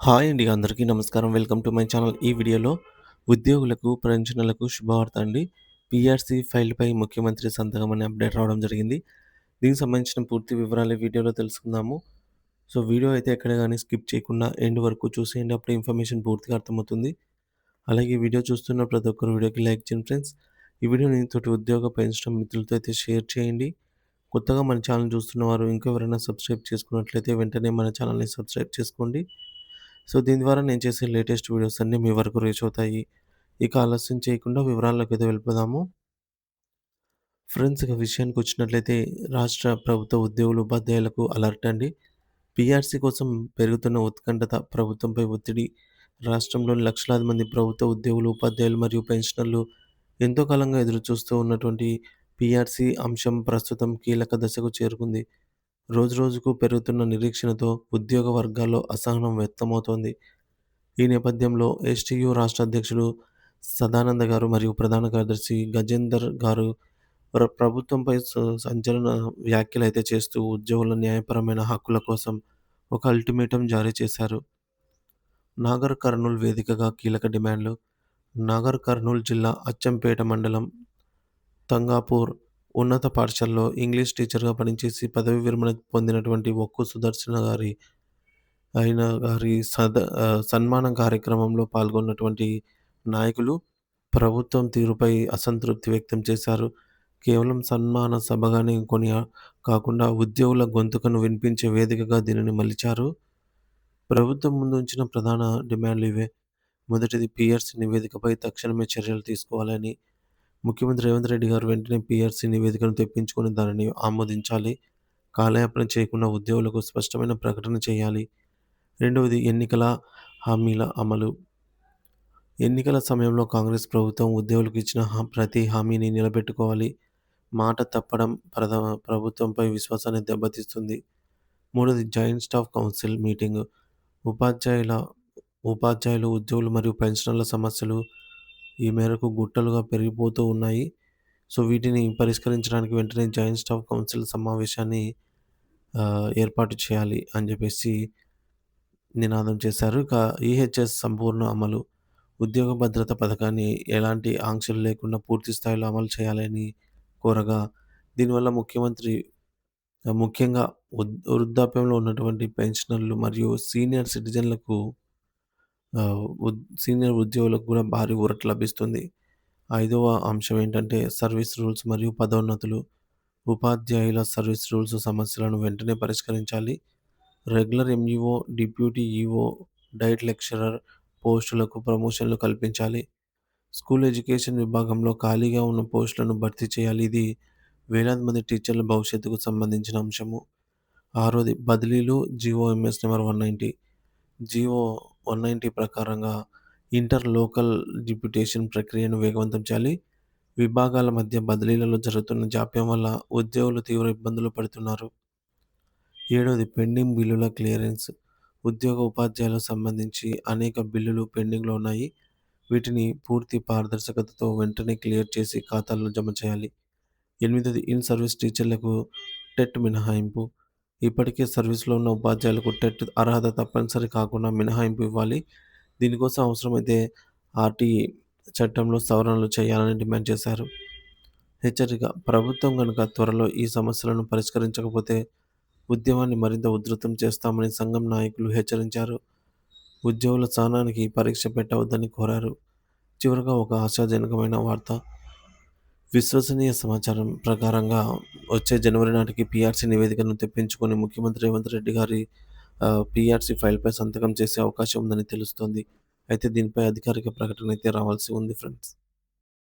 Hi అండి. అందరికీ నమస్కారం. Welcome to my channel. ఈ వీడియోలో ఉద్యోగులకు, పెన్షనర్లకు శుభవార్త అండి. పీఆర్సీ ఫైల్‌పై ముఖ్యమంత్రి సంతకం అనే అప్డేట్ రావడం జరిగింది. దీనికి సంబంధించిన పూర్తి వివరాలు ఈ వీడియోలో తెలుసుకుందాము. సో, వీడియో అయితే ఎక్కడ గాని స్కిప్ చేయకుండా ఎండ్ వరకు చూసేయండి. అప్పుడే ఇన్ఫర్మేషన్ పూర్తిగా అర్థమవుతుంది. అలాగే ఈ వీడియో చూస్తున్న ప్రతి ఒక్కరు వీడియోకి లైక్ చేయండి ఫ్రెండ్స్. ఈ వీడియోని తోటి ఉద్యోగ, పెన్షన్ మిత్రులతో అయితే షేర్ చేయండి. కొత్తగా మన ఛానల్ చూస్తున్నవారు ఇంకెవరైనా సబ్స్క్రైబ్ చేసుకున్నట్లయితే వెంటనే మన ఛానల్‌ని సబ్స్క్రైబ్ చేసుకోండి. సో, దీని ద్వారా నేను చేసే లేటెస్ట్ వీడియోస్ అన్నీ మీ వరకు రీచ్ అవుతాయి. ఇక ఆలస్యం చేయకుండా వివరాల్లోకైతే వెళ్ళిపోదాము. ఫ్రెండ్స్, ఇక విషయానికొచ్చినట్లయితే రాష్ట్ర ప్రభుత్వ ఉద్యోగులు, ఉపాధ్యాయులకు అలర్ట్ అండి. పీఆర్సీ కోసం పెరుగుతున్న ఉత్కంఠత, ప్రభుత్వంపై ఒత్తిడి. రాష్ట్రంలోని లక్షలాది మంది ప్రభుత్వ ఉద్యోగులు, ఉపాధ్యాయులు మరియు పెన్షనర్లు ఎంతో కాలంగా ఎదురుచూస్తూ ఉన్నటువంటి పీఆర్సీ అంశం ప్రస్తుతం కీలక దశకు చేరుకుంది. రోజురోజుకు పెరుగుతున్న నిరీక్షణతో ఉద్యోగ వర్గాల్లో అసహనం వ్యక్తమవుతోంది. ఈ నేపథ్యంలో ఎస్టీయూ రాష్ట్ర అధ్యక్షుడు సదానంద గారు మరియు ప్రధాన కార్యదర్శి గజేందర్ గారు ప్రభుత్వంపై సంచలన వ్యాఖ్యలైతే చేస్తూ ఉద్యోగుల న్యాయపరమైన హక్కుల కోసం ఒక అల్టిమేటం జారీ చేశారు. నాగర్ కర్నూల్ వేదికగా కీలక డిమాండ్లు. నాగర్ కర్నూల్ జిల్లా అచ్చంపేట మండలం తంగాపూర్ ఉన్నత పాఠశాలలో ఇంగ్లీష్ టీచర్‌గా పనిచేసి పదవీ విరమణ పొందినటువంటి ఒక్కు సుదర్శన గారి సన్మానం కార్యక్రమంలో పాల్గొన్నటువంటి నాయకులు ప్రభుత్వం తీరుపై అసంతృప్తి వ్యక్తం చేశారు. కేవలం సన్మాన సభగానే కాకుండా ఉద్యోగుల గొంతుకను వినిపించే వేదికగా దీనిని మలిచారు. ప్రభుత్వం ముందు ఉంచిన ప్రధాన డిమాండ్లు ఇవే. మొదటిది, పీఆర్సీ నివేదికపై తక్షణమే చర్యలు తీసుకోవాలని. ముఖ్యమంత్రి రేవంత్ రెడ్డి గారు వెంటనే పీఆర్సీ నివేదికను తెప్పించుకొని దానిని ఆమోదించాలి. కాలయాపన చేయకుండా ఉద్యోగులకు స్పష్టమైన ప్రకటన చేయాలి. రెండవది, ఎన్నికల హామీల అమలు. ఎన్నికల సమయంలో కాంగ్రెస్ ప్రభుత్వం ఉద్యోగులకు ఇచ్చిన ప్రతి హామీని నిలబెట్టుకోవాలి. మాట తప్పడం ప్రభుత్వంపై విశ్వాసాన్ని దెబ్బతీస్తుంది. మూడోది, జాయింట్ స్టాఫ్ కౌన్సిల్ మీటింగ్. ఉపాధ్యాయుల ఉపాధ్యాయులు, ఉద్యోగులు మరియు పెన్షనర్ల సమస్యలు ఈ మేరకు గుట్టలుగా పెరిగిపోతూ ఉన్నాయి. సో, వీటిని పరిష్కరించడానికి వెంటనే జాయింట్ స్టాఫ్ కౌన్సిల్ సమావేశాన్ని ఏర్పాటు చేయాలి అని చెప్పేసి నినాదం చేశారు. ఇక ఈహెచ్ఎస్ సంపూర్ణ అమలు. ఉద్యోగ భద్రత పథకాన్ని ఎలాంటి ఆంక్షలు లేకుండా పూర్తి స్థాయిలో అమలు చేయాలని కోరగా, దీనివల్ల ముఖ్యంగా వృద్ధాప్యంలో ఉన్నటువంటి పెన్షనర్లు మరియు సీనియర్ సిటిజన్లకు సీనియర్ ఉద్యోగులకు కూడా భారీ ఊరట లభిస్తుంది. ఐదవ అంశం ఏంటంటే సర్వీస్ రూల్స్ మరియు పదోన్నతులు. ఉపాధ్యాయుల సర్వీస్ రూల్స్ సమస్యలను వెంటనే పరిష్కరించాలి. Regular MEO, deputy EO, diet lecturer పోస్టులకు ప్రమోషన్లు కల్పించాలి. స్కూల్ ఎడ్యుకేషన్ విభాగంలో ఖాళీగా ఉన్న పోస్టులను భర్తీ చేయాలి. ఇది వేలాది మంది టీచర్ల భవిష్యత్తుకు సంబంధించిన అంశము. ఆరోది, బదిలీలు. GOMS number 190. జీవో 190 ప్రకారంగా ఇంటర్ లోకల్ డిప్యుటేషన్ ప్రక్రియను వేగవంతం చేయాలి. విభాగాల మధ్య బదిలీలలో జరుగుతున్న జాప్యం వల్ల ఉద్యోగులు తీవ్ర ఇబ్బందులు పడుతున్నారు. ఏడోది, పెండింగ్ బిల్లుల క్లియరెన్స్. ఉద్యోగ ఉపాధ్యాయులకు సంబంధించి అనేక బిల్లులు పెండింగ్‌లో ఉన్నాయి. వీటిని పూర్తి పారదర్శకతతో వెంటనే క్లియర్ చేసి ఖాతాల్లో జమ చేయాలి. ఎనిమిదోది, ఇన్ సర్వీస్ టీచర్లకు టెట్ మినహాయింపు. ఇప్పటికే సర్వీస్‌లో ఉన్న ఉపాధ్యాయులకు టెట్ అర్హత తప్పనిసరి కాకుండా మినహాయింపు ఇవ్వాలి. దీనికోసం అవసరమైతే ఆర్‌టీఈ చట్టంలో సవరణలు చేయాలని డిమాండ్ చేశారు. హెచ్చరిక, ప్రభుత్వం గనుక త్వరలో ఈ సమస్యలను పరిష్కరించకపోతే ఉద్యమాన్ని మరింత ఉధృతం చేస్తామని సంఘం నాయకులు హెచ్చరించారు. ఉద్యోగుల సహనానికి పరీక్ష పెట్టవద్దని కోరారు. చివరగా ఒక ఆశాజనకమైన వార్త. విశ్వసనీయ సమాచారం ప్రకారంగా వచ్చే జనవరి నాటికి పీఆర్సీ నివేదికను తెప్పించుకొని ముఖ్యమంత్రి రేవంత్ రెడ్డి గారి పీఆర్సీ ఫైల్‌పై సంతకం చేసే అవకాశం ఉందని తెలుస్తోంది. అయితే దీనిపై అధికారిక ప్రకటన అయితే రావాల్సి ఉంది ఫ్రెండ్స్.